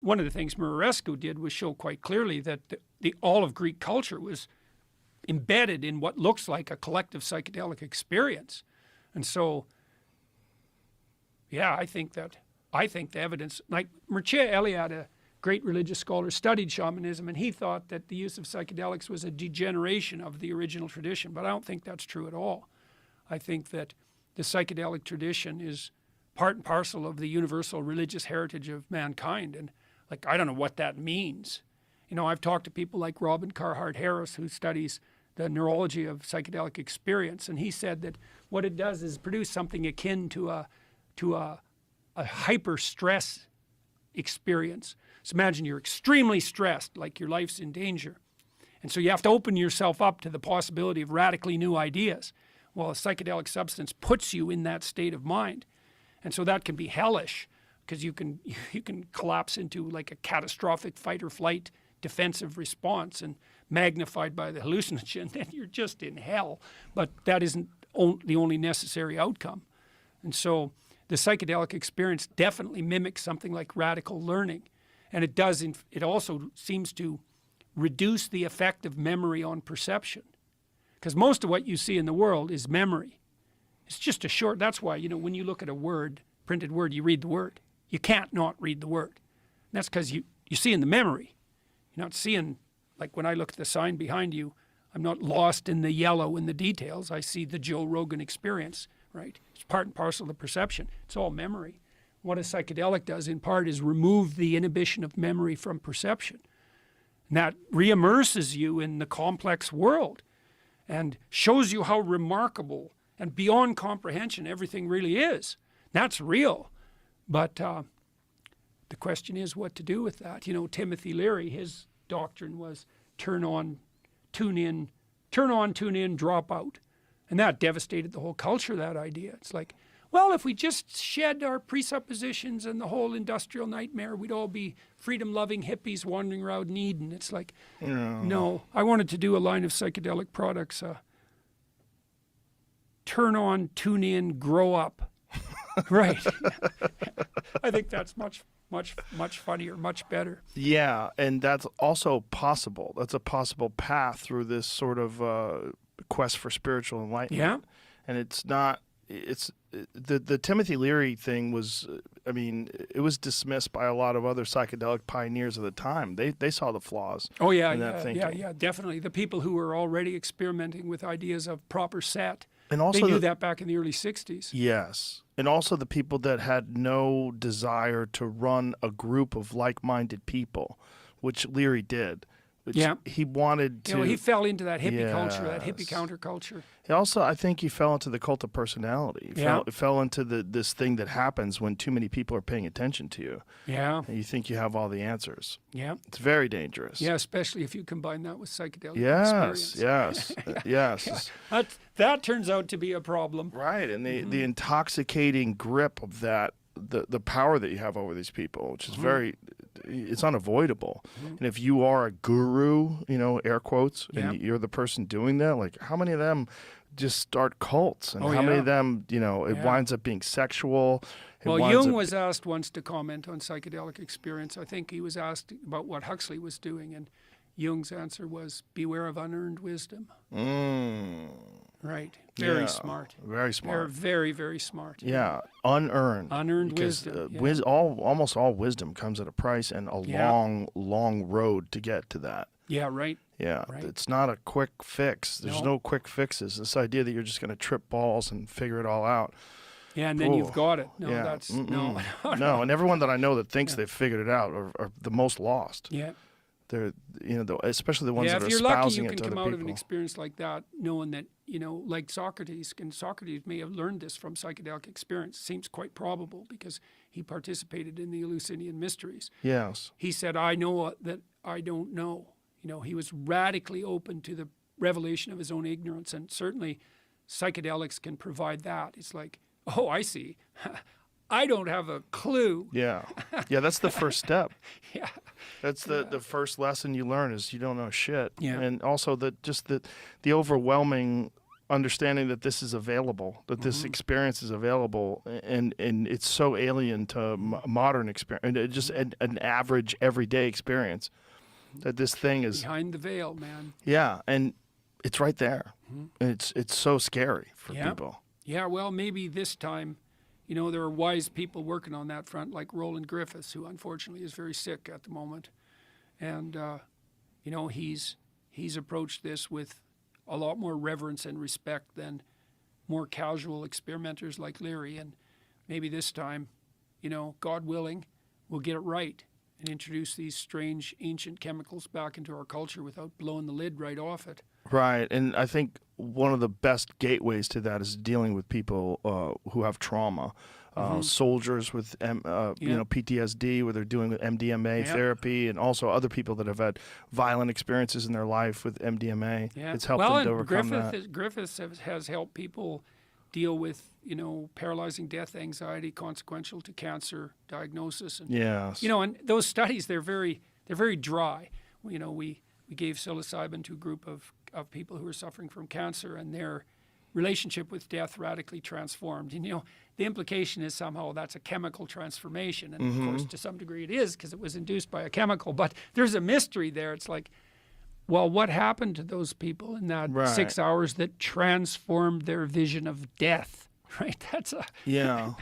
one of the things Murarescu did was show quite clearly that all of Greek culture was embedded in what looks like a collective psychedelic experience. And so, yeah, I think the evidence, like Mircea Eliade, a great religious scholar, studied shamanism, and he thought that the use of psychedelics was a degeneration of the original tradition, but I don't think that's true at all. I think that the psychedelic tradition is part and parcel of the universal religious heritage of mankind, and like, I don't know what that means. You know, I've talked to people like Robin Carhart Harris, who studies the neurology of psychedelic experience, and he said that what it does is produce something akin to a hyper stress experience. So imagine you're extremely stressed, like your life's in danger. And so you have to open yourself up to the possibility of radically new ideas. Well, a psychedelic substance puts you in that state of mind. And so that can be hellish, because you can collapse into like a catastrophic fight or flight defensive response, and magnified by the hallucinogen, then you're just in hell. But that isn't the only necessary outcome. And so the psychedelic experience definitely mimics something like radical learning. And it also seems to reduce the effect of memory on perception. Because most of what you see in the world is memory. It's just that's why, you know, when you look at a word, printed word, you read the word. You can't not read the word. And that's because you see in the memory. You're not seeing, like when I look at the sign behind you, I'm not lost in the yellow in the details. I see the Joe Rogan Experience, right? It's part and parcel of the perception. It's all memory. What a psychedelic does in part is remove the inhibition of memory from perception. And that re-immerses you in the complex world and shows you how remarkable and beyond comprehension everything really is. That's real. But the question is what to do with that. You know, Timothy Leary, his doctrine was turn on, tune in, drop out. And that devastated the whole culture, that idea. It's like, well, if we just shed our presuppositions and the whole industrial nightmare, we'd all be freedom-loving hippies wandering around in Eden. It's like, no. I wanted to do a line of psychedelic products. Turn on, tune in, grow up. Right. I think that's much funnier, much better. Yeah, and that's also possible. That's a possible path through this sort of quest for spiritual enlightenment. Yeah. And it's not, the Timothy Leary thing was, I mean, it was dismissed by a lot of other psychedelic pioneers of the time. They saw the flaws in that thinking. Yeah, definitely. The people who were already experimenting with ideas of proper set, and also they knew that back in the early 60s. Yes. And also the people that had no desire to run a group of like-minded people, which Leary did. Which he wanted to. You know, he fell into that hippie culture, that hippie counterculture. He also, I think he fell into the cult of personality. He fell into this thing that happens when too many people are paying attention to you. Yeah. And you think you have all the answers. Yeah. It's very dangerous. Yeah, especially if you combine that with psychedelic experience. Yes. That turns out to be a problem. Right, and the intoxicating grip of that, the power that you have over these people, which is it's unavoidable. And if you are a guru, you know, air quotes, and you're the person doing that, like how many of them just start cults, and how many of them, you know, it winds up being sexual. Well, Jung was asked once to comment on psychedelic experience. I think he was asked about what Huxley was doing, and Jung's answer was, beware of unearned wisdom. Right. Very smart. Very smart. They're very, very smart. Yeah. Unearned. Unearned wisdom. Almost all wisdom comes at a price and a long, long road to get to that. Yeah, right. Yeah. Right. It's not a quick fix. There's no quick fixes. This idea that you're just going to trip balls and figure it all out. Yeah, and then you've got it. No, that's... No. No, and everyone that I know that thinks they've figured it out are the most lost. Yeah. They're, you know, especially the ones that are espousing it to other people. Yeah, if you're lucky, you can come out of an experience like that knowing that, you know, like Socrates, and Socrates may have learned this from psychedelic experience. Seems quite probable because he participated in the Eleusinian mysteries. Yes. He said, I know that I don't know. You know, he was radically open to the revelation of his own ignorance, and certainly psychedelics can provide that. It's like, oh, I see. I don't have a clue. Yeah. Yeah, that's the first step. Yeah. That's the first lesson you learn is you don't know shit. Yeah. And also the overwhelming understanding that this is available, that this experience is available, and it's so alien to modern experience, just an average everyday experience, that this thing is behind the veil, man. Yeah, and it's right there. And it's so scary for people. Yeah, well, maybe this time, you know, there are wise people working on that front, like Roland Griffiths, who unfortunately is very sick at the moment, and you know, he's approached this with a lot more reverence and respect than more casual experimenters like Leary. And maybe this time, you know, God willing, we'll get it right and introduce these strange ancient chemicals back into our culture without blowing the lid right off it. Right, and I think one of the best gateways to that is dealing with people who have trauma. Soldiers with you know, PTSD, where they're doing MDMA therapy, and also other people that have had violent experiences in their life with MDMA. Yeah. It's helped them to overcome Griffiths has helped people deal with, you know, paralyzing death anxiety consequential to cancer diagnosis. And, Yes. you know, and those studies, they're very dry. You know, we gave psilocybin to a group of people who were suffering from cancer, and their relationship with death radically transformed. And, you know, the implication is somehow that's a chemical transformation. And of course, to some degree it is, because it was induced by a chemical. But there's a mystery there. It's like, well, what happened to those people in that 6 hours that transformed their vision of death? Right? That's a... Yeah.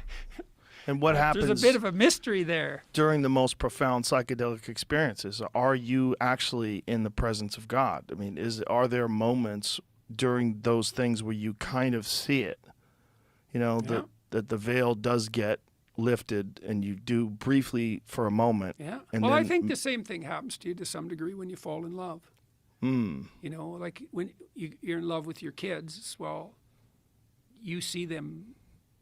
And what happens... There's a bit of a mystery there. During the most profound psychedelic experiences, are you actually in the presence of God? I mean, are there moments during those things where you kind of see it? You know, that the veil does get lifted, and you do briefly for a moment. Yeah. And well, then, I think the same thing happens to you to some degree when you fall in love. You know, like when you're in love with your kids, well, you see them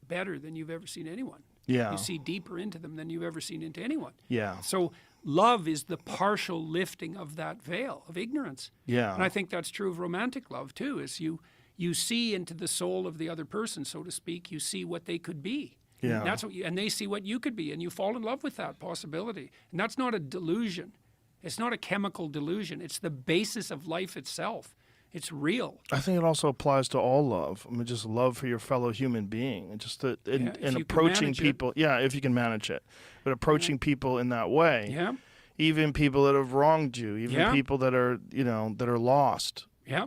better than you've ever seen anyone. Yeah. You see deeper into them than you've ever seen into anyone. Yeah. So love is the partial lifting of that veil of ignorance. Yeah. And I think that's true of romantic love too, is you see into the soul of the other person, so to speak. You see what they could be. Yeah. And that's what and they see what you could be, and you fall in love with that possibility. And that's not a delusion. It's not a chemical delusion. It's the basis of life itself. It's real. I think it also applies to all love. I mean, just love for your fellow human being, and just and approaching people. Yeah, if you can manage it, but approaching people in that way. Yeah. Even people that have wronged you, even people that are, you know, that are lost. Yeah.